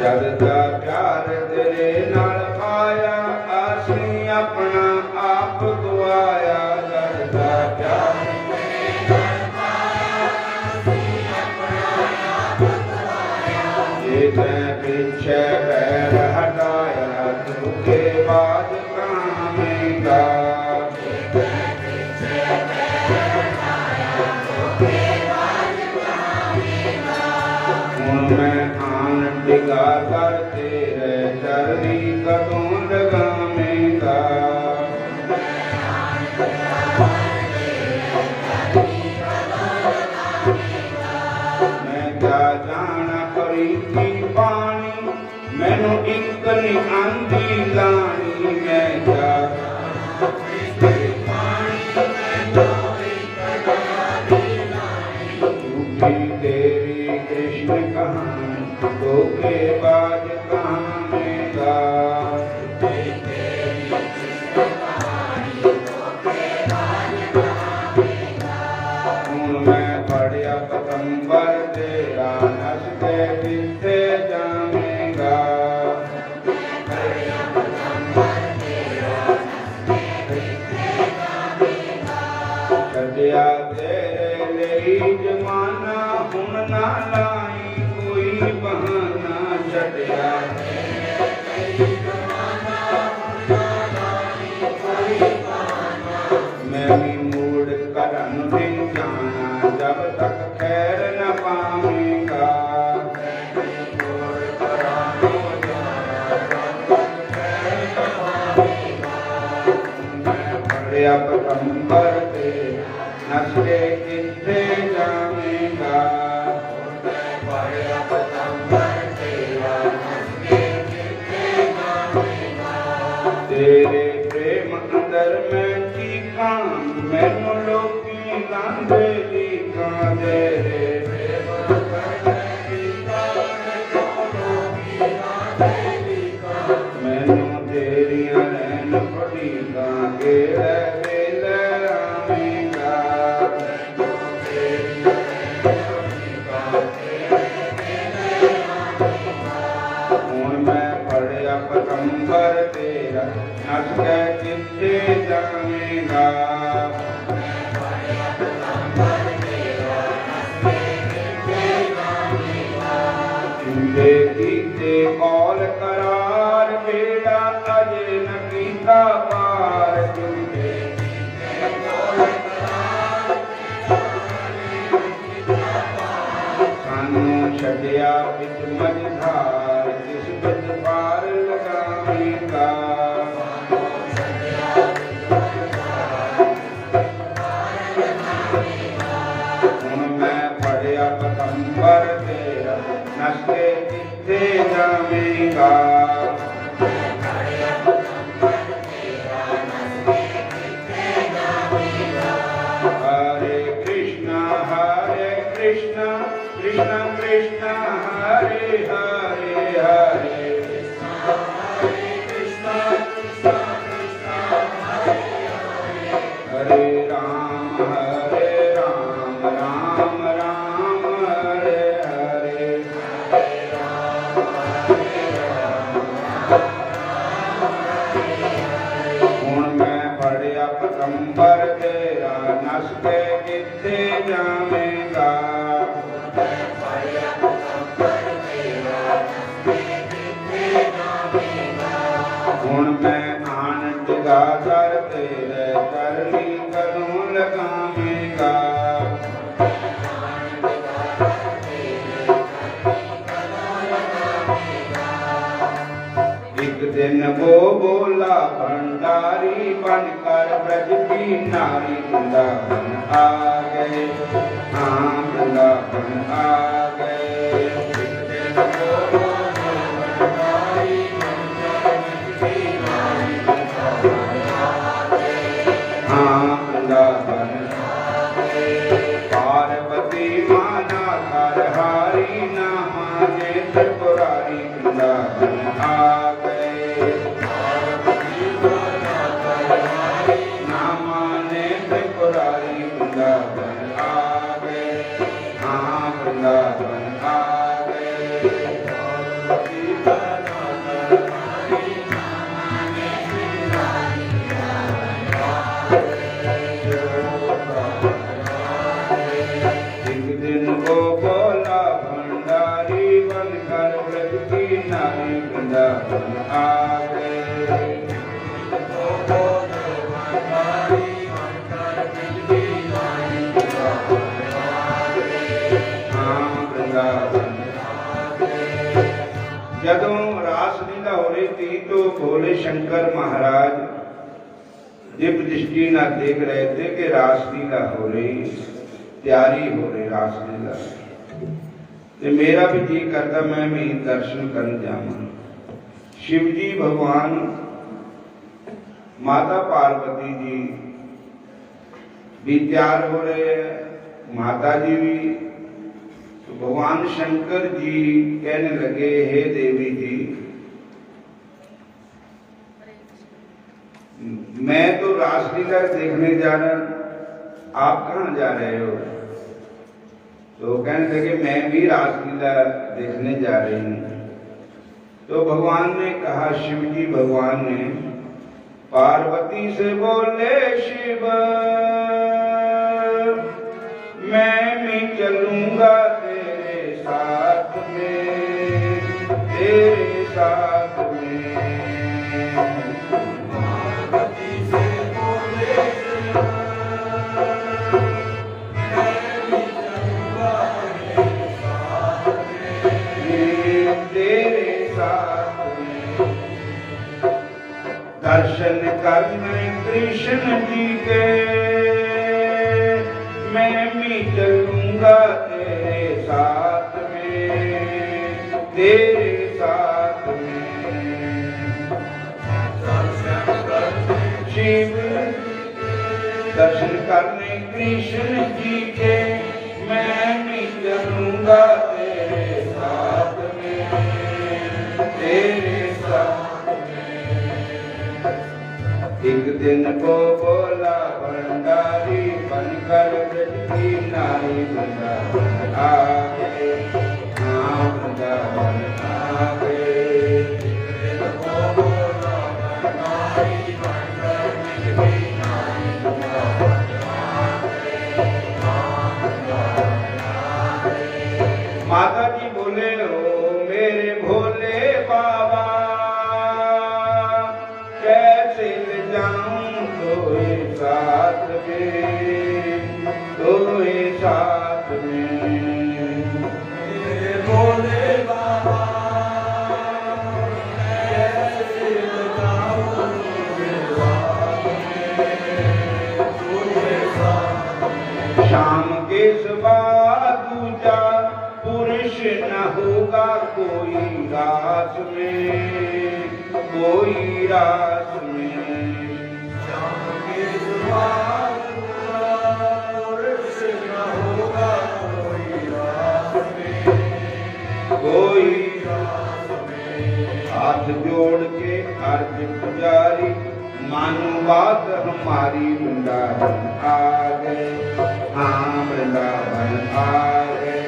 जद दा प्यार तेरे नाल पाया असीं अपना आप गवाया। जद दा प्यार तेरे नाल पाया असीं अपना आप गवाया। जे तैं पीछे बैर हटाया तू के बाद कामेगा। मैं आन डिगा कर तेरे चरनी कदों लगावेगा। मैं क्या जाना प्रीति पानी मैनू एक नहीं आंदी लानी। मैं क्या तेरी कृष्ण कहानी तो के बाद कामेगा। हूँ मैं पढ़िया पतंबर तेरा नस के किथे जावेगा। छड्डिया तेरे लिए जमाना हुण ना लाई कोई बहाना। छड्डिया मैं भी मूड करन नहीं जाना जब तक खैर न पावेगा। मैं पढ़िया पतंबर तेरा नस के किथे जावेगा। तेरे प्रेम अंदर मैं चीका मैनू लोकी लांदे लीका। तेरे प्रेम अंदर मैं चीका मैनू तेरियां रैन फड़ीका। केड़े वेले आवेगा। हुण मैं पढ़िया पतंबर तेरा नस के किथे जावेगा। जिंदे कीते कौल करार बेड़ा अजे न कीता पार। जिंदे कीते कौल करार सानू छड्डिया विच मझधार जिस बिच पार लगावेगा। हुण मैं पढ़िया पतंबर तेरा नस के किथे जावेगा। हरे कृष्णा कृष्ण कृष्ण हरे हरे। हरे हरे राम राम राम हरे हरे। हुण मैं पढ़िया पतंबर तेरा नस के किथे जावेगा। हुण मैं आन डिगा कर तेरे चरनी कदों लगावेगा। एक दिन वो बोला भंडारी बनकर ब्रज की नारी। वृंदावन आ गए हाँ वृंदावन आ गए। एक दिन वो बोला भंडारी बनकर ब्रज की नारी। हाँ वृंदावन पार्वती माना हरहारी ना माने त्रिपुरारी। वृंदावन आ गए ना माने त्रिपुरारी। वृंदावन आ गए हाँ वृंदावन आ गए। जदों रास लीला हो रही थी तो भोले शंकर महाराज दिव्य दृष्टि न देख रहे थे कि रास लीला हो रही, तैयारी हो रही रास लीला। तो मेरा भी जी करता मैं भी दर्शन कर जाऊं। शिव जी भगवान, माता पार्वती जी भी तैयार हो रहे हैं, माता जी भी। तो भगवान शंकर जी कहने लगे, हे देवी जी, मैं तो रासलीला देखने जा रहा, आप कहाँ जा रहे हो? तो कहने लगे, मैं भी रासलीला देखने जा रही हूँ। तो भगवान ने कहा, शिव जी भगवान ने पार्वती से बोले, शिव मैं भी चलूंगा तेरे साथ में, तेरे साथ में। पार्वती से बोले, मैं भी चलूंगा तेरे साथ में, तेरे साथ में। दर्शन करने कृष्ण जी के मैं भी चलूंगा तेरे साथ में, तेरे साथ में। शिव दर्शन करने कृष्ण जी के मैं भी चलूंगा तेरे साथ में, तेरे साथ में। एक दिन को बोला भंडारी बनकर ब्रज की नारी, वृंदावन आ गए, हाँ वृंदावन आ गए। माता जी बोले, हो मेरे भोले बाबा, कैसे ले जाऊं तोए साथ में, तोए साथ में। मेरे भोले बाबा कैसे ले जाऊं तोए साथ में, तोए साथ में। शाम के सुबह दूजा पुरुष न होगा कोई रास में, कोई रास में। शाम के सुबह पुरुष न होगा कोई रास में, कोई रास में। हाथ जोड़ के अर्ज पुजारी, मानो बात हमारी, वृंदावन आ गए, हाँ वृंदावन आ गए।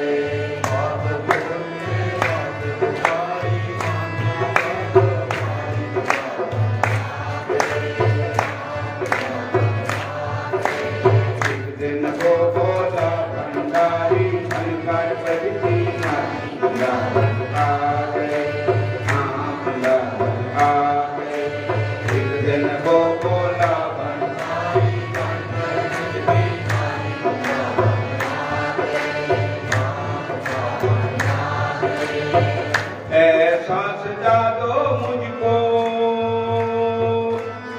ऐसा सजा दो मुझको,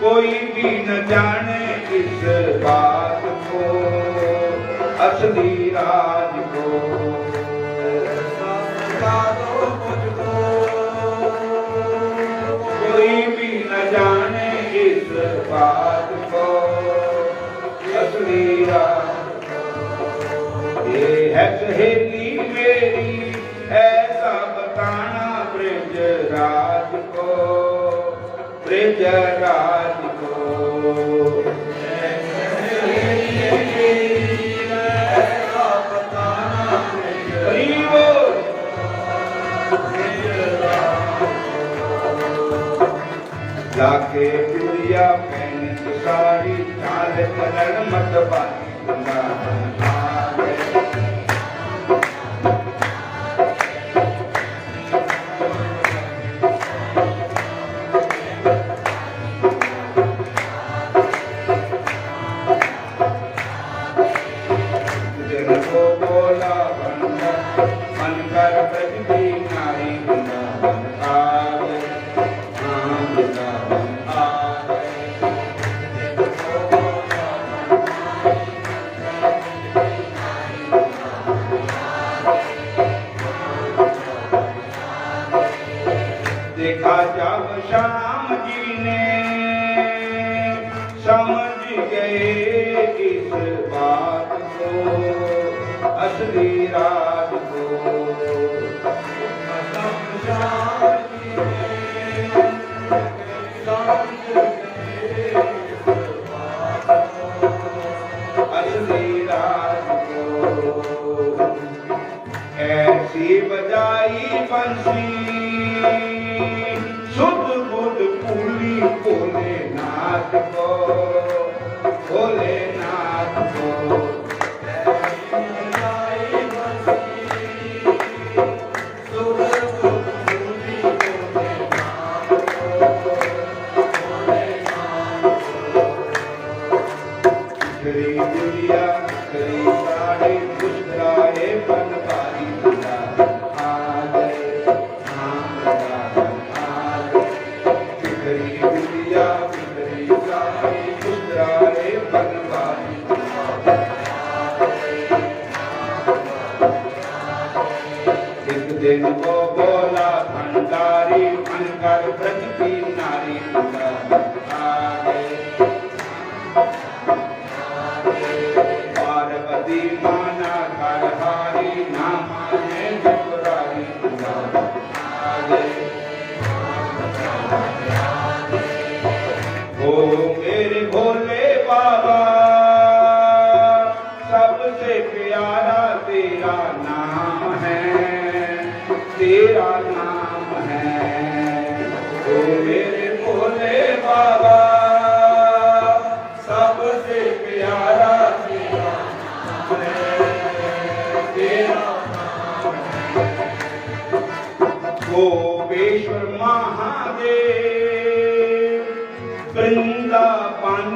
कोई भी न जाने इस बात को, असली राज को। ऐसा सजा दो मुझको, कोई भी न जाने इस बात को, असली राज को। ये है सहेली मेरी, ऐसा बताना ब्रज राज को, ब्रज राज को। ऐसा बताना ब्रज राज को। लाके चूड़िया पहन के साड़ी चाल चलन मत बारी वृंदावन आ गए। देखा जब श्याम जी ने समझ गए इस बात को असली राज को। श्याम जी ने समझ गए इस बात को असली राज को। ऐसी बजाई बंसी शुद्ध बुद्ध पूरी भोलेनाथ को, भोलेनाथ को। गरी दुनिया गरी साड़ी मुस्कुराए बनवारी आ गए, गरी दुनिया गरी साड़ी मुस्कुराए बनवारी। एक दिन वो बोला भंडारी बनकर ब्रज की नारी आ गए। पार्वती माना करहारी ना माने त्रिपुरारी आ गए। ओ मेरे भोले बाबा सबसे प्यारा तेरा नाम है, तेरा नाम है। ओ मेरे भोले बाबा सबसे प्यारा तेरा नाम है, तेरा नाम है। गोपेश्वर महादेव वृंदावन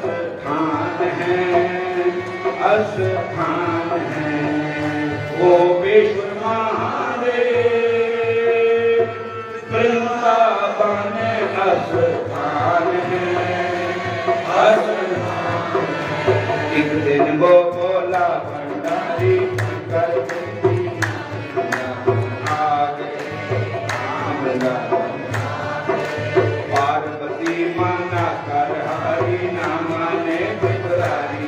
स्थान है, स्थान है। गोपेश्वर महादेव वृंदावन स्थान है, स्थान। एक दिन वो बोला भंडारी कर आ गए। पार्वती माना करहारी ना माने त्रिपुरारी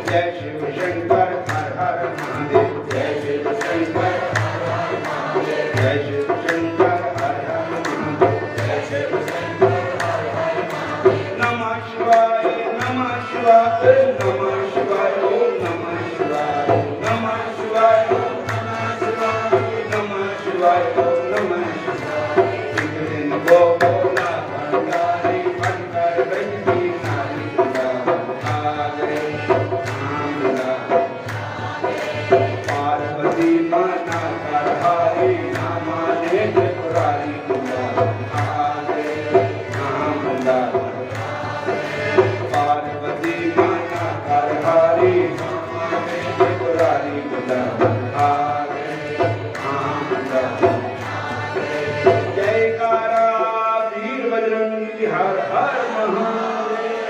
जय शिव शंकर हर हर महादेव, जय शिव शंकर हर हर महादेव, जय शिव शंकर हर हर महादेव, जय शिव शंकर हर हर महादेव। नमः शिवाय नमः शिवाय नमः शिवाय ओम नमः शिवाय नमः शिवाय नमः शिवाय नमः शिवाय ओम नमः शिवाय। एक दिन वो बोला भंडारी बनकर ब्रज की नारी आ गए। पार्वती माना करहारी ना माने त्रिपुरारी आ गए। पार्वती माना करहारी ना माने त्रिपुरारी आ गए। जयकारा वीर बजरंगी हर हर महादेव।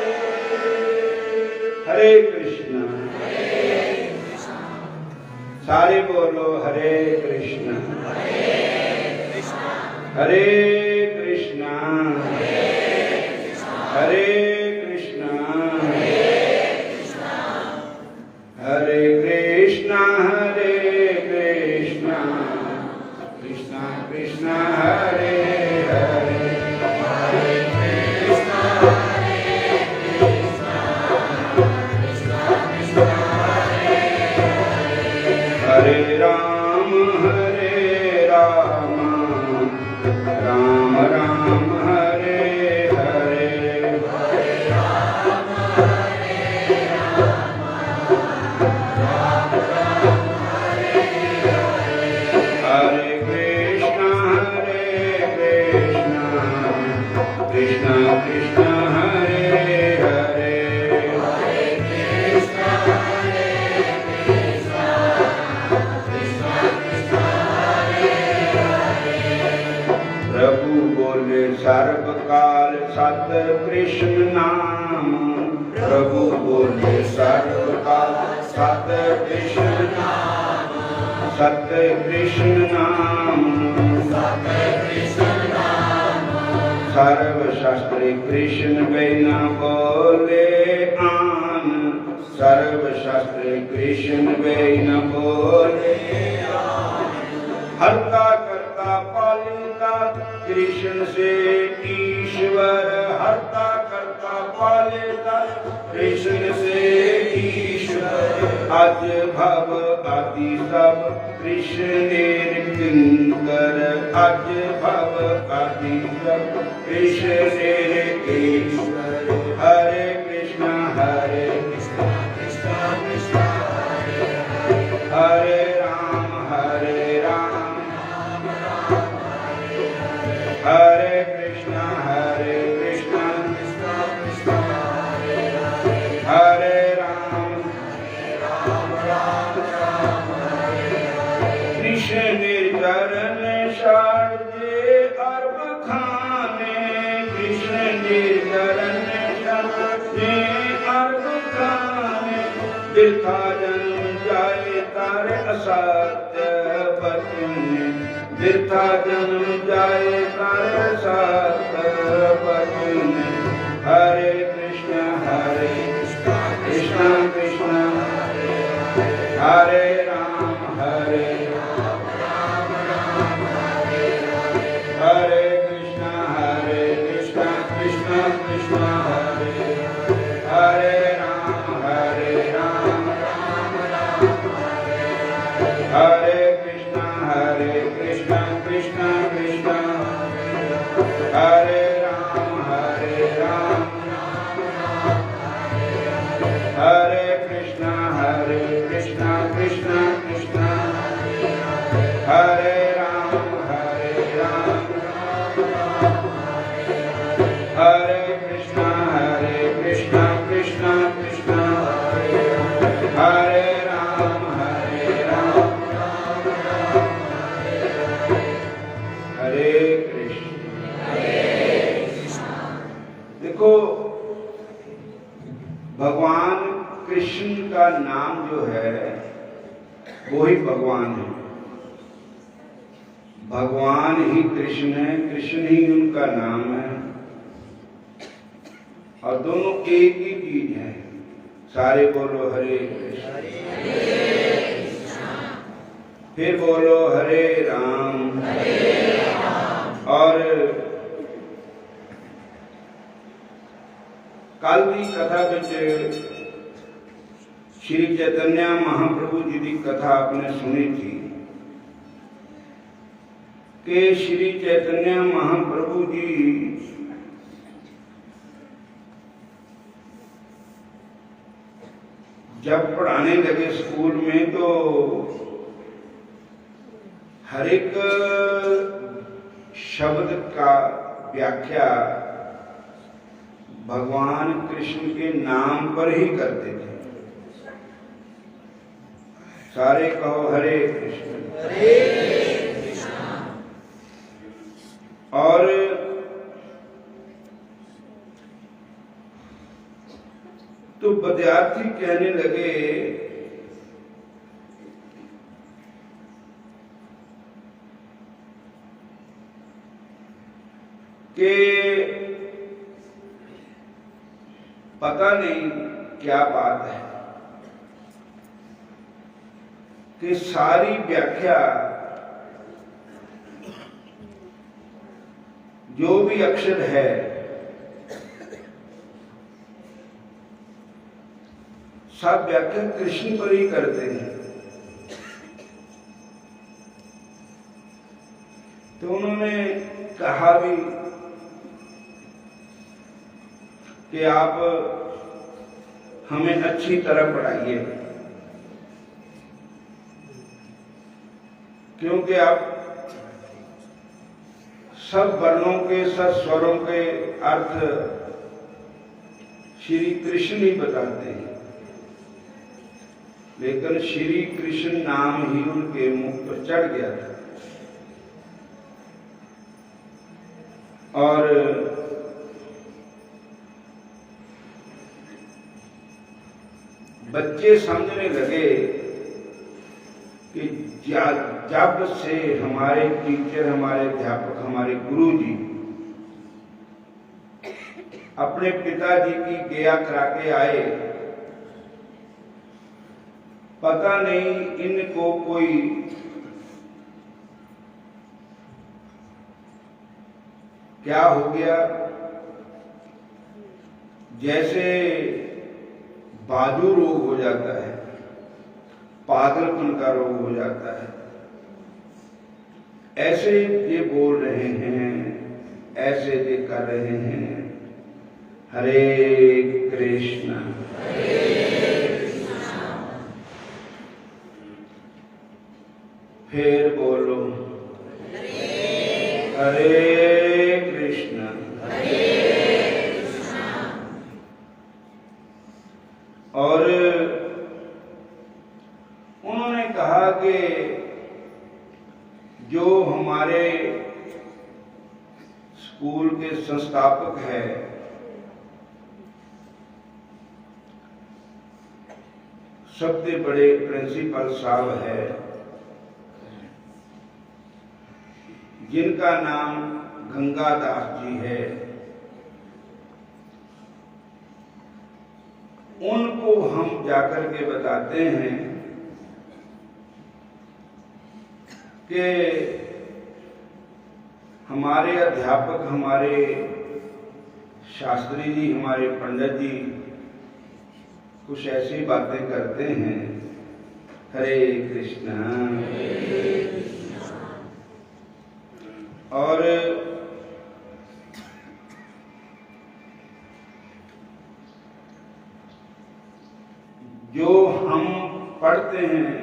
हरे कृष्ण। सारे बोलो हरे कृष्ण हरे कृष्ण हरे कृष्ण हरे कृष्ण हरे कृष्ण कृष्ण कृष्ण हरे हरे हरे कृष्ण कृष्ण कृष्ण हरे हरे, हरे कृष्ण कृष्ण हरे हरे। प्रभु बोले सर्वकाल सत कृष्ण नाम, प्रभु बोले सर्वकाल सत कृष्ण नाम, सत्य कृष्ण नाम, सत्य कृष्ण नाम। सर्वशास्त्री कृष्ण बिना बोले आन, सर्वशास्त्री कृष्ण बिना बोले आन। हरता करता पालिता कृष्ण से ईश्वर, हरता करता पालिता कृष्ण से ईश्वर। आज भव आदि सब कृष्ण किंकर, आज भव आदि सब कृष्ण ईश्वर। हरे कृष्ण कृष्ण कृष्ण हरे हरे, हरे राम हरे कृष्ण कृष्ण कृष्ण हरे हरे, हरे राम राम हरे हरे। कृष्ण निर्जरन शारदे अर्भ खाने, कृष्ण निर्जरन शारदे अर्भ खाने। बिरथा जन्म जाए तारे असत्य बचने, बिरथा जन्म जाए तारे सत्य बचने। हरे कृष्ण कृष्ण कृष्ण हरे हरे, हरे राम राम हरे हरे। हरे कृष्ण कृष्ण कृष्ण हरे हरे, हरे राम राम राम हरे हरे। हरे कृष्ण कृष्ण कृष्ण हरे हरे, हरे राम राम राम हरे हरे। हरे कृष्ण कृष्ण कृष्ण हरे हरे, हरे राम राम राम हरे हरे। हरे कृष्ण कृष्ण कृष्ण हरे हरे, हरे राम राम राम हरे हरे। हरे कृष्ण। देखो भगवान कृष्ण का नाम जो है वो ही भगवान है, भगवान ही कृष्ण है, कृष्ण ही उनका नाम है, और दोनों एक ही चीज है। सारे बोलो हरे कृष्ण, फिर बोलो हरे राम। और कल की कथा विच श्री चैतन्य महाप्रभु जी की कथा आपने सुनी थी कि श्री चैतन्य महाप्रभु जी जब पढ़ाने लगे स्कूल में तो हर एक शब्द का व्याख्या भगवान कृष्ण के नाम पर ही करते थे। सारे कहो हरे कृष्ण। और तो विद्यार्थी कहने लगे कि पता नहीं क्या बात है कि सारी व्याख्या जो भी अक्षर है सब व्याख्या कृष्ण पर ही करते हैं। तो उन्होंने कहा भी कि आप हमें अच्छी तरह पढ़ाइए, क्योंकि आप सब वर्णों के, सब स्वरों के अर्थ श्री कृष्ण ही बताते हैं, लेकिन श्री कृष्ण नाम ही उनके मुख पर चढ़ गया था। और बच्चे समझने लगे कि जब से हमारे टीचर, हमारे अध्यापक, हमारे गुरुजी अपने पिताजी की गया करा के आए, पता नहीं इनको कोई क्या हो गया, जैसे बाजू रोग हो जाता है, पागलपन का रोग हो जाता है, ऐसे ये बोल रहे हैं, ऐसे ये कर रहे हैं। हरे कृष्णा फिर बोलो हरे कृष्णा। और उन्होंने कहा कि जो हमारे स्कूल के संस्थापक हैं, सबसे बड़े प्रिंसिपल साहब है, जिनका नाम गंगादास जी है, उनको हम जाकर के बताते हैं कि हमारे अध्यापक, हमारे शास्त्री जी, हमारे पंडित जी कुछ ऐसी बातें करते हैं। हरे कृष्णा। और जो हम पढ़ते हैं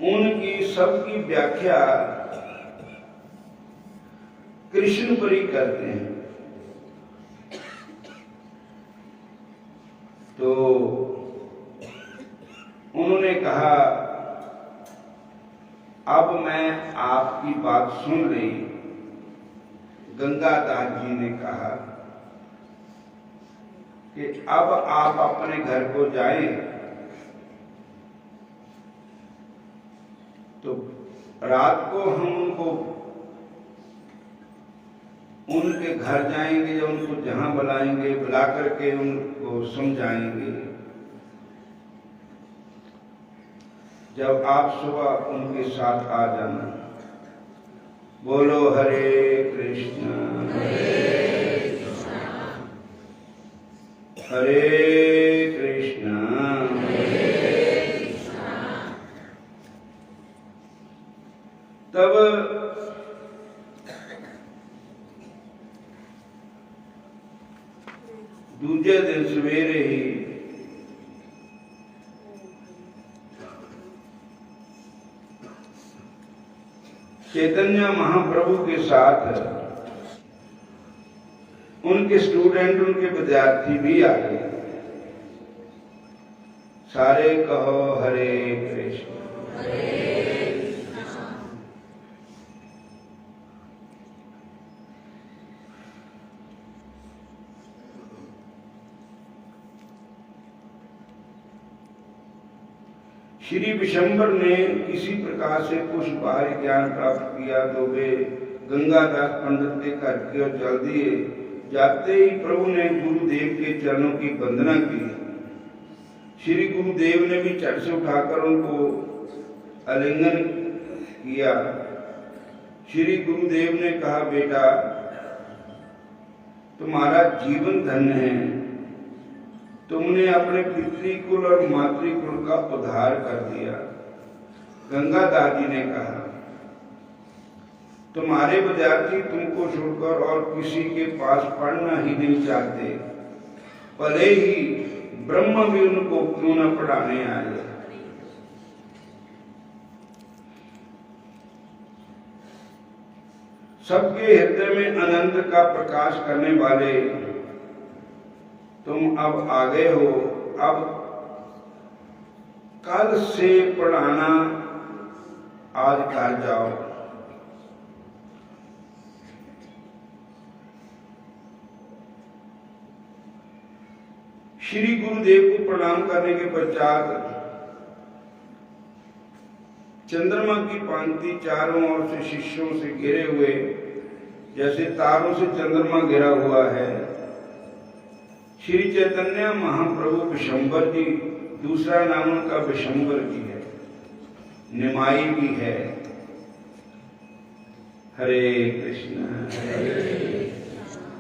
उनकी सबकी व्याख्या कृष्ण पर ही करते हैं। तो उन्होंने कहा, अब मैं आपकी बात सुन रही। गंगादास जी ने कहा कि अब आप अपने घर को जाएं, तो रात को हम उनके घर जाएंगे, या उनको जहां बुलाएंगे, बुला करके उनको समझाएंगे। जब आप सुबह उनके साथ आ जाना। बोलो हरे कृष्णा हरे कृष्णा। तब दूसरे दिन सवेरे ही चैतन्य महाप्रभु के साथ उनके स्टूडेंट, उनके विद्यार्थी भी आ गए। सारे कहो हरे कृष्ण। श्री विशंबर ने किसी प्रकार से कुछ बाहरी ज्ञान प्राप्त किया, तो वे गंगादास पंडित के घर की ओर चल दिए। जाते ही प्रभु ने गुरुदेव के चरणों की वंदना की। श्री गुरुदेव ने भी चट से उठाकर उनको आलिंगन किया। श्री गुरुदेव ने कहा, बेटा तुम्हारा जीवन धन्य है, तुमने अपने पितृकुल और मातृकुल का उद्धार कर दिया। गंगादास जी ने कहा, तुम्हारे विद्यार्थी तुमको छोड़कर और किसी के पास पढ़ना ही नहीं चाहते, भले ही ब्रह्म भी उनको क्यों न पढ़ाने आए। सबके हृदय में अनंत का प्रकाश करने वाले तुम अब आ गए हो। अब कल से पढ़ाना आज कर जाओ। श्री गुरुदेव को प्रणाम करने के पश्चात चंद्रमा की पंक्ति चारों ओर से शिष्यों से घिरे हुए, जैसे तारों से चंद्रमा घिरा हुआ है। श्री चैतन्य महाप्रभु विशंबर जी, दूसरा नाम उनका विशंबर जी है, निमाई भी है। हरे कृष्ण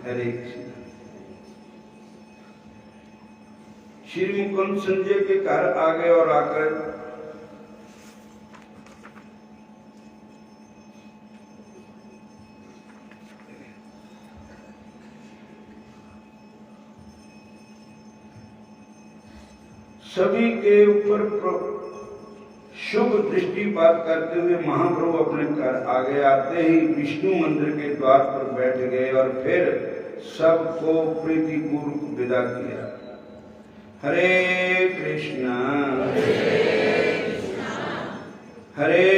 हरे कृष्ण। श्री मुकुंद संजय के घर आ गए और आकर सभी के ऊपर शुभ दृष्टिपात करते हुए महाप्रभु अपने घर आ गए। आते ही विष्णु मंदिर के द्वार पर बैठ गए और फिर सबको प्रीतिपूर्वक विदा किया। हरे कृष्णा हरे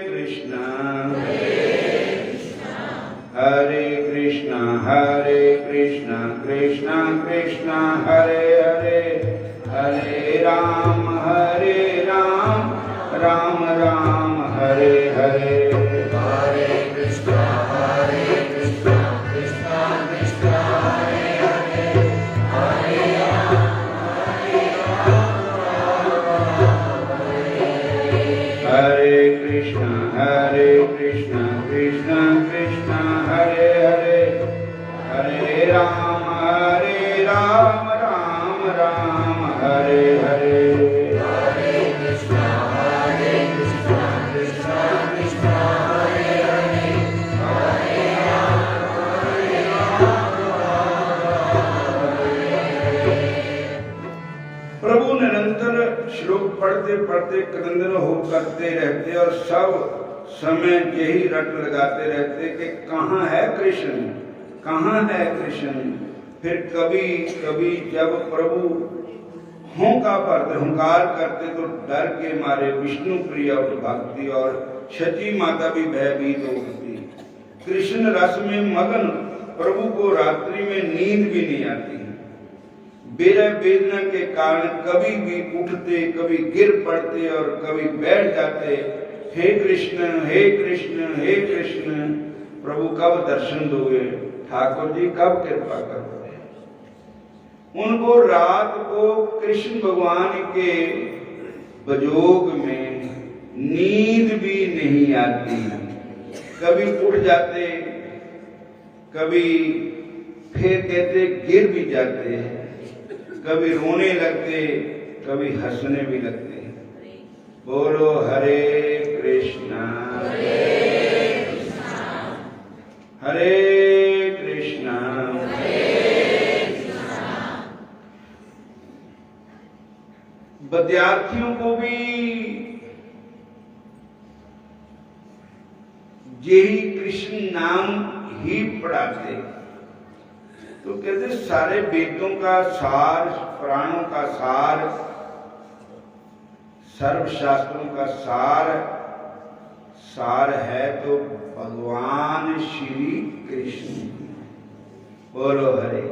कृष्णा हरे कृष्णा हरे कृष्णा कृष्णा कृष्णा हरे हरे, हरे राम राम राम हरे हरे। हरे कृष्णा कृष्णा कृष्णा हरे हरे, हरे राम हरे कृष्णा कृष्णा कृष्णा हरे हरे, हरे राम राम राम हरे हरे। हरे कृष्णा कृष्णा कृष्णा हरे हरे, हरे राम। प्रभु निरंतर श्लोक पढ़ते पढ़ते क्रंदन हो करते रहते और सब समय यही रट लगाते रहते कि कहाँ है कृष्ण, कहाँ है कृष्ण। फिर कभी कभी जब प्रभु हुंकार करते तो डर के मारे विष्णु प्रिय भक्ति और शची माता भी भयभीत होती। कृष्ण रस में मगन प्रभु को रात्रि में नींद भी नहीं आती। विरह वेदना के कारण कभी भी उठते, कभी गिर पड़ते और कभी बैठ जाते। हे कृष्ण हे कृष्ण हे कृष्ण, प्रभु कब दर्शन दोगे, ठाकुर जी कब कृपा करोगे। उनको रात को कृष्ण भगवान के वियोग में नींद भी नहीं आती। कभी उठ जाते, कभी फिर कहते गिर भी जाते, कभी रोने लगते, कभी हंसने भी लगते। बोलो हरे कृष्णा हरे कृष्णा। विद्यार्थियों को भी यही कृष्ण नाम ही पढ़ाते। तो कहते सारे वेदों का सार, पुराणों का सार, सर्व शास्त्रों का सार है तो भगवान श्री कृष्ण। बोलो हरे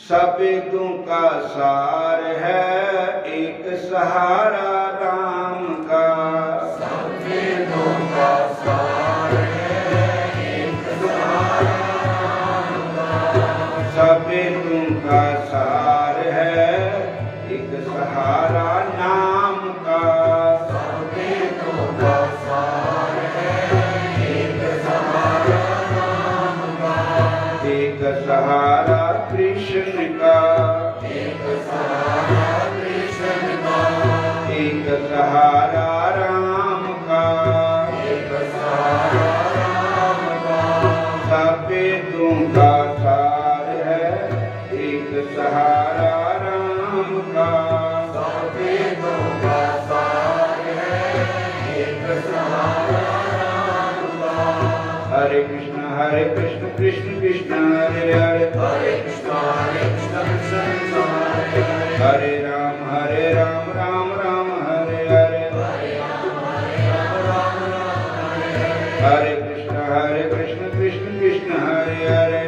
सब वेदों का सार है एक सहारा राम का। सब वेदों का सार है एक सहारा राम का। सब वेदों का सार है एक सहारा नाम का। सब वेदों का सार है एक सहारा नाम का। एक सहारा कृष्ण का, एक सहारा कृष्ण का। एक सहारा राम का, एक सहारा राम का। सब वेदों का सार है एक सहारा राम का। सब वेदों का सार है एक सहारा कृष्ण कृष्ण कृष्ण हरे हरे, हरे राम राम राम हरे हरे, हरे कृष्ण कृष्ण कृष्ण हरे हरे,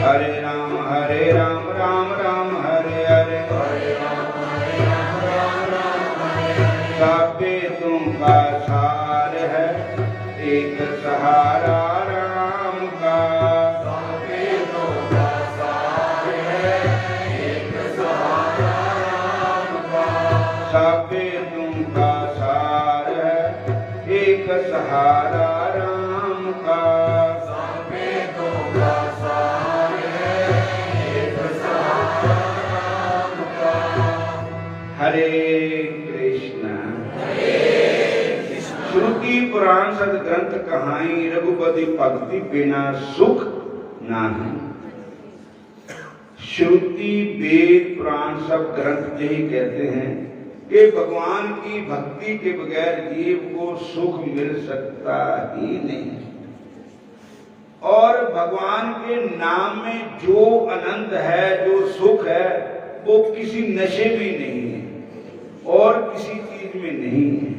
हरे राम राम राम हरे हरे, सबे तुम का सार है, एक सहारा राम का। सबे तुम का सार है, एक सहारा राम का। सबे तुम का सार है, एक सहारा राम का। सबे तुम का सार है, एक सहारा राम का। हरे कृष्ण। श्रुति पुराण सदग्रंथ कहाई, रघुपति भक्ति बिना सुख नाही। श्रुति वेद पुराण सब ग्रंथ यही कहते हैं कि भगवान की भक्ति के बगैर जीव को सुख मिल सकता ही नहीं, और भगवान के नाम में जो आनंद है, जो सुख है, वो किसी नशे में नहीं है और किसी चीज में नहीं है।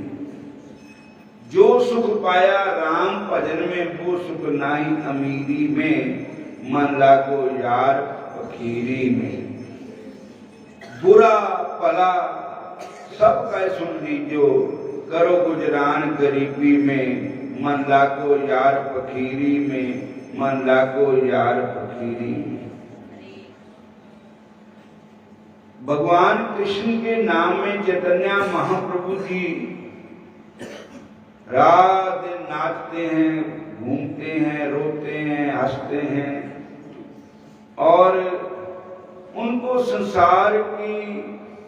जो सुख पाया राम भजन में, वो सुख नाई अमीरी में, मन लागो यार फकीरी में। बुरा भला सब कह सुन लीजो, करो गुजरान गरीबी में, मन लागो यार फकीरी में, मन लागो यार फकीरी में। भगवान कृष्ण के नाम में चैतन्य महाप्रभु जी रात दिन नाचते हैं, घूमते हैं, रोते हैं, हंसते हैं, और उनको संसार की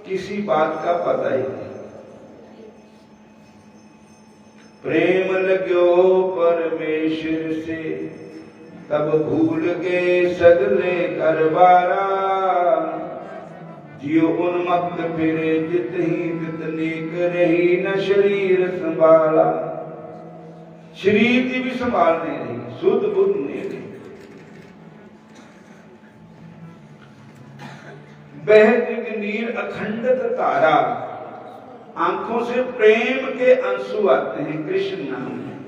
किसी बात का पता ही नहीं। प्रेम लगो परमेश्वर से, तब भूल गए सगले घरबारा। जियो उन्मत्त फिरे जित ही तितनी करही, न शरीर संभाला। शरीर की भी संभाल नहीं रही, शुद्ध बुद्ध नहीं रही। बह नीर अखंडत तारा, आंखों से प्रेम के आंसू आते हैं कृष्ण नाम में।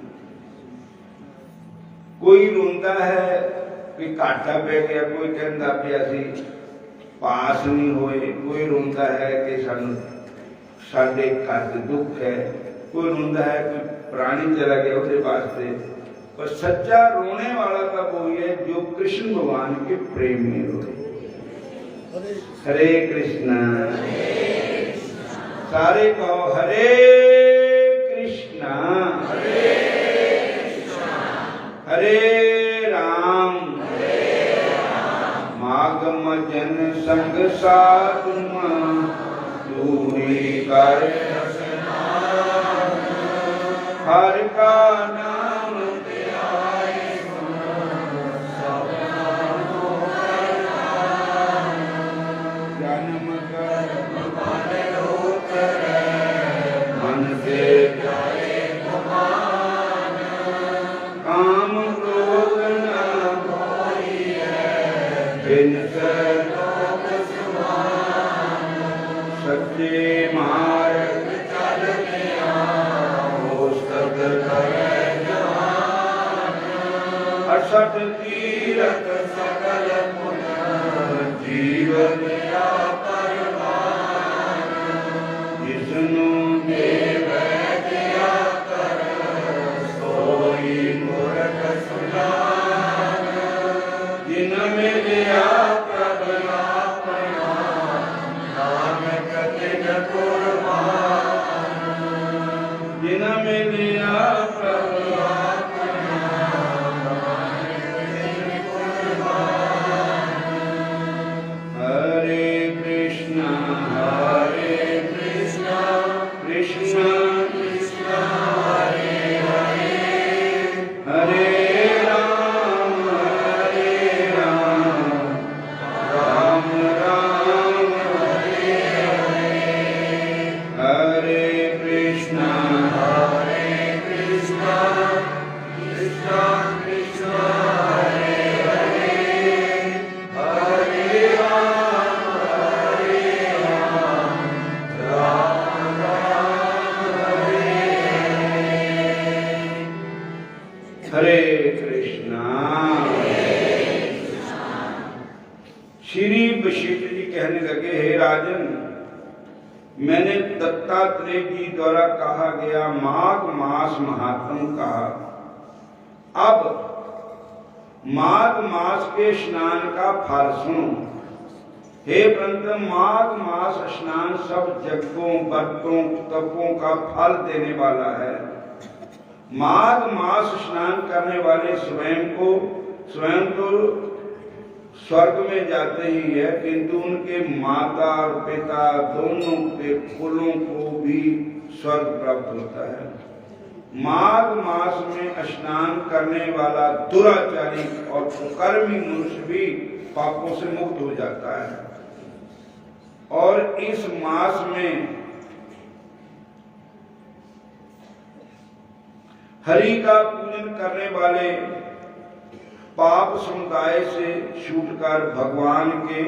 कोई रोंदा है, कोई काटा बह गया, कोई कहता भी असी पास नहीं होए, कोई रोंदा है कि साडे घर दे दुख है, कोई रोंदा है कोई प्राणी चला गया उसके वास्ते। पर सच्चा रोने वाला तब वो है जो कृष्ण भगवान के प्रेम में रोए। हरे कृष्णा। सारे कहो हरे कृष्णा, हरे राम, मागम जन संग साधु दूरी कर, हर का नाम ध्याए जन्म कर मन से जाए काम क्रोध न कोई है, बिन सच्चे मार्ग चल गया, असठ तीरथ सकल पुन, जीवन परमान। जिसनु देव दिया कर, सोई मूर्ख सुजान। जिन मिलिया प्रभु अपना, नानक तिन कुर्बान। मैंने दत्तात्रेय जी द्वारा कहा गया माघ मास महात्म कहा। अब माघ मास के स्नान का फल सुनो। हे परंतु माघ मास स्नान सब यज्ञों व्रतों तपों का फल देने वाला है। माघ मास स्नान करने वाले स्वयं तो स्वर्ग में जाते ही है, किंतु उनके माता और पिता दोनों के कुलों को भी स्वर्ग प्राप्त होता है। माघ मास में स्नान करने वाला दुराचारी और कुकर्मी मनुष्य भी पापों से मुक्त हो जाता है। और इस मास में हरि का पूजन करने वाले पाप समुदाय से छूटकर भगवान के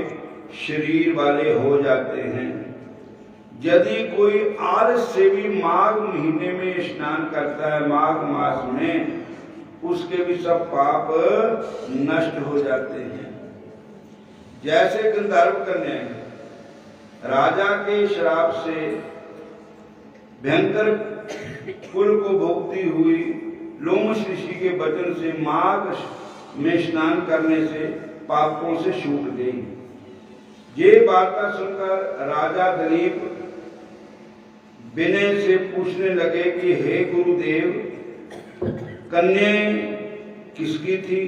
शरीर वाले हो जाते हैं। यदि कोई आलस से भी माघ महीने में स्नान करता है, माघ मास में, उसके भी सब पाप नष्ट हो जाते हैं। जैसे गंधर्व कन्या राजा के श्राप से भयंकर कुल को भोगती हुई लोमश ऋषि के वचन से माघ में स्नान करने से पापों से छूट गई। ये वार्ता सुनकर राजा दिलीप विनय से पूछने लगे कि हे गुरुदेव, कन्या किसकी थी?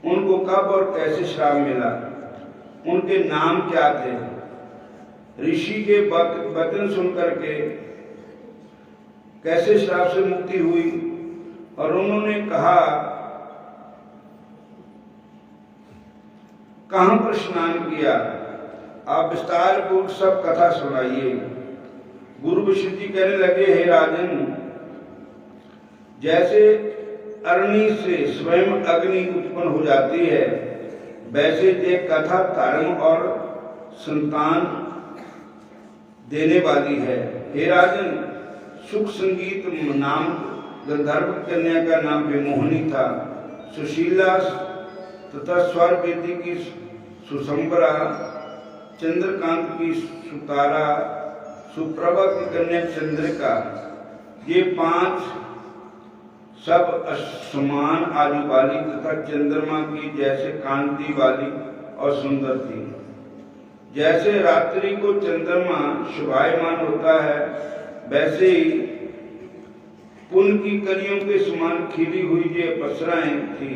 उनको कब और कैसे श्राप मिला? उनके नाम क्या थे? ऋषि के वचन सुनकर के कैसे श्राप से मुक्ति हुई? और उन्होंने कहा कहां पर स्नान किया? आप विस्तार पूर्वक सब कथा सुनाइए। गुरु वशिष्ठ जी कहने लगे, हे राजन, जैसे अग्नि से स्वयं अग्नि उत्पन्न हो जाती है, वैसे ये कथा धर्म और संतान देने वाली है। हे राजन, सुख संगीत नाम गंधर्व कन्या का नाम विमोहिनी था। सुशीला तथा स्वर वेदी की सुसंबरा, चंद्रकांत की सुतारा, सुप्रभा की कन्या चंद्रिका, ये 5 सब समान आयु वाली तथा चंद्रमा की जैसे कांति वाली और सुंदर थी। जैसे रात्रि को चंद्रमा शोभायमान होता है, वैसे ही पुन की कलियों के समान खिली हुई ये अप्सराएं थी।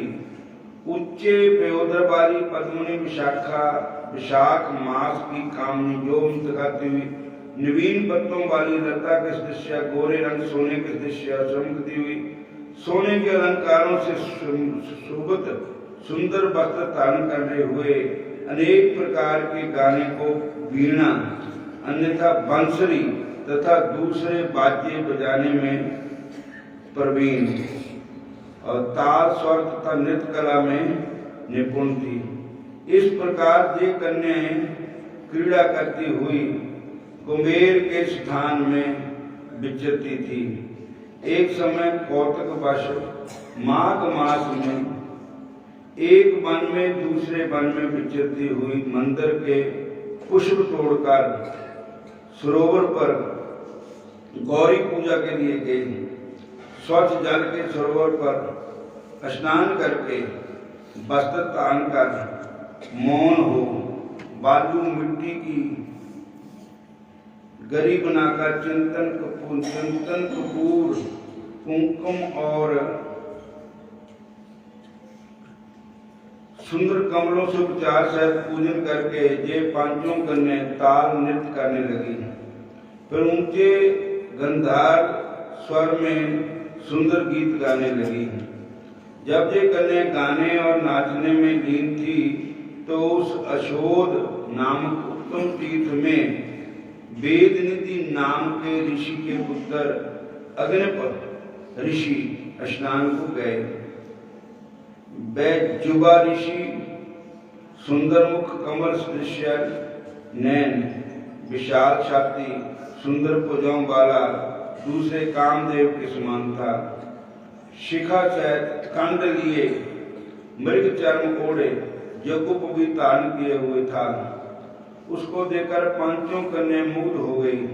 उच्चे पयोधर वाली पद्मनी विशाख मास की कामनी जो दिखाती हुई, नवीन पत्तों वाली लता के सदृश, गोरे रंग सोने के सदृश चमकती हुई, सोने के अलंकारों से शोभित सुंदर वस्त्र धारण करने हुए, अनेक प्रकार के गाने को वीणा अन्यथा बंसरी तथा दूसरे बाजे बजाने में प्रवीण और ताल स्वर तथा नृत्य कला में निपुण थी। इस प्रकार ये कन्याएं क्रीड़ा करती हुई कुंभेर के स्थान में विचरती थी। एक समय कौतुकवश माघ मास में एक वन में दूसरे वन में विचरती हुई मंदिर के पुष्प तोड़कर सरोवर पर गौरी पूजा के लिए गई। स्वच्छ जल के सरोवर पर स्नान करके वस्त्र तान कर मौन हो बालू मिट्टी की गरी बनाकर चिंतन कपूर कुमकुम और सुंदर कमलों से उपचार से पूजन करके ये 5 कन्या ताल नृत्य करने लगी। फिर ऊंचे गंधार स्वर में सुंदर गीत गाने लगी। जब ये कन्या गाने और नाचने में लीन थी तो उस अशोध नामक उत्तम तीर्थ में वेदनिधि नाम के ऋषि के पुत्र अग्निपथ ऋषि स्नान को गए। जुबा ऋषि सुंदर मुख कमल सदृश नैन विशाल छाती सुंदर भुजाओं वाला दूसरे कामदेव के समान था। शिखा चैत कंड लिए मृग चर्म ओढ़े जगुप भी धारण किए हुए था। उसको देखकर पांचों कन्या मुग्ध हो गई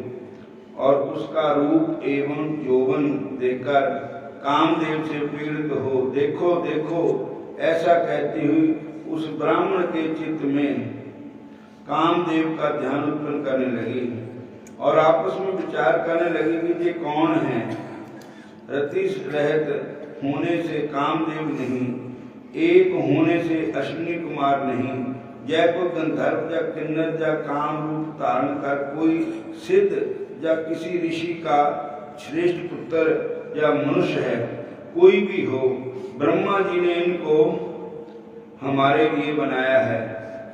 और उसका रूप एवं यौवन देखकर कामदेव से पीड़ित हो देखो देखो ऐसा कहती हुई उस ब्राह्मण के चित्त में कामदेव का ध्यान उत्पन्न करने लगी और आपस में विचार करने लगी कि ये कौन है। रति रहित होने से कामदेव नहीं, एक होने से अश्विनी कुमार नहीं, जय को गंधर्व या किन्नर या काम रूप धारण कर कोई सिद्ध या किसी ऋषि का श्रेष्ठ पुत्र या मनुष्य है, कोई भी हो, ब्रह्मा जी ने इनको हमारे लिए बनाया है।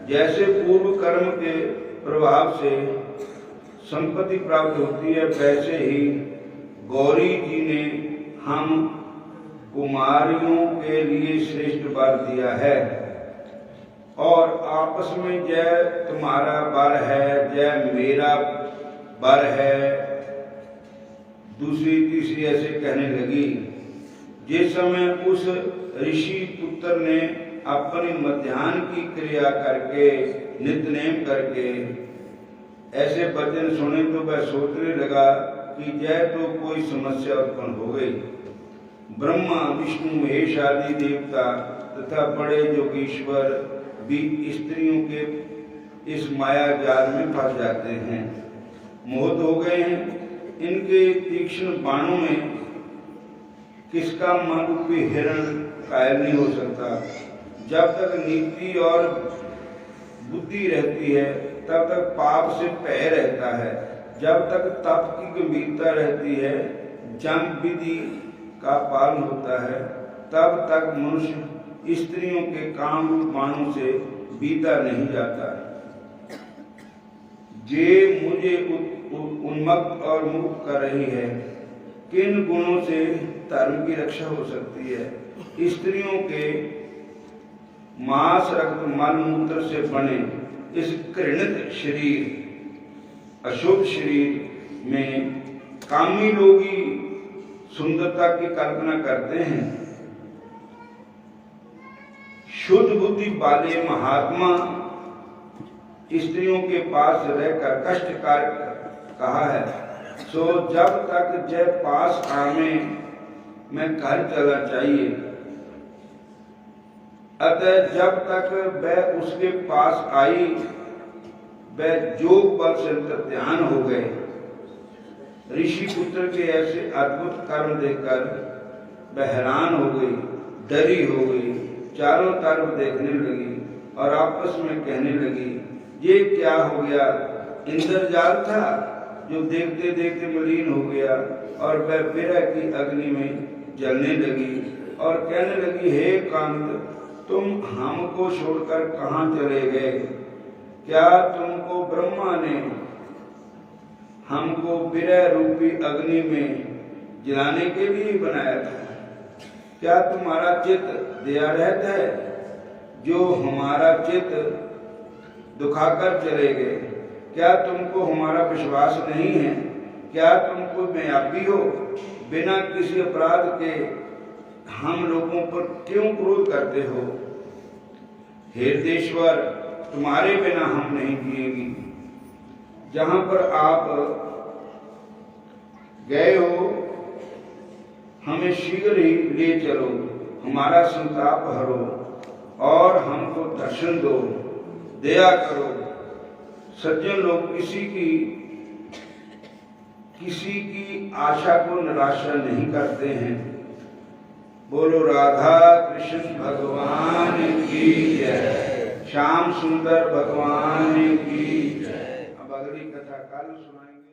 जैसे पूर्व कर्म के प्रभाव से संपत्ति प्राप्त होती है, वैसे ही गौरी जी ने हम कुमारियों के लिए श्रेष्ठ वर दिया है और आपस में जय तुम्हारा वर है, जय मेरा वर है, दूसरी तीसरी ऐसे कहने लगी। जिस समय उस ऋषि पुत्र ने अपनी मध्याह्न की क्रिया करके नित्यनेम करके ऐसे वचन सुने तो वह सोचने लगा कि जय तो कोई समस्या उत्पन्न हो गई। ब्रह्मा विष्णु महेश आदि देवता तथा बड़े योगीश्वर भी स्त्रियों के इस माया जाल में फंस जाते हैं, मोहित हो गए हैं। इनके तीक्ष्ण बाणों में किसका मन रूपी हिरण कायल नहीं हो सकता। जब तक नीति और बुद्धि रहती है तब तक पाप से भय रहता है, जब तक तप की गंभीरता रहती है, जम विधि का पालन होता है, तब तक मनुष्य स्त्रियों के काम रूप बाणों से बीता नहीं जाता। जे मुझे उन्मत्त और मुक्त कर रही है, किन गुणों से धर्म की रक्षा हो सकती है। स्त्रियों के मांस रक्त मल मूत्र से बने इस घृणित शरीर अशुभ शरीर में कामी लोग ही सुंदरता की कल्पना करते हैं। शुद्ध बुद्धि वाले महात्मा स्त्रियों के पास रहकर कष्टकार कहा है, सो जब तक जय पास आवे मैं घर चला चाहिए। अतः जब तक वह उसके पास आई वह जोग बल से ध्यान हो गए। ऋषि पुत्र के ऐसे अद्भुत कर्म देखकर वह हैरान हो गई, डरी हो गई, चारों तरफ देखने लगी और आपस में कहने लगी, ये क्या हो गया। इंद्रजाल था जो देखते देखते मलिन हो गया और वह विरह की अग्नि में जलने लगी और कहने लगी, हे कांत, तुम हमको छोड़कर कहाँ चले गए। क्या तुमको ब्रह्मा ने हमको विरह रूपी अग्नि में जलाने के लिए बनाया था। क्या तुम्हारा चित्त दया रहत है जो हमारा चित्त दुखाकर चले गए। क्या तुमको हमारा विश्वास नहीं है। क्या तुमको व्यापी हो, बिना किसी अपराध के हम लोगों पर क्यों क्रोध करते हो। हे देश्वर, तुम्हारे बिना हम नहीं जिएंगे। जहां पर आप गए हो हमें शीघ्र ही ले चलो, हमारा संताप हरो और हमको दर्शन दो, दया करो। सज्जन लोग किसी की आशा को निराशा नहीं करते हैं। बोलो राधा कृष्ण भगवान की जय, श्याम सुंदर भगवान की जय। अब अगली कथा कल सुनाएंगे।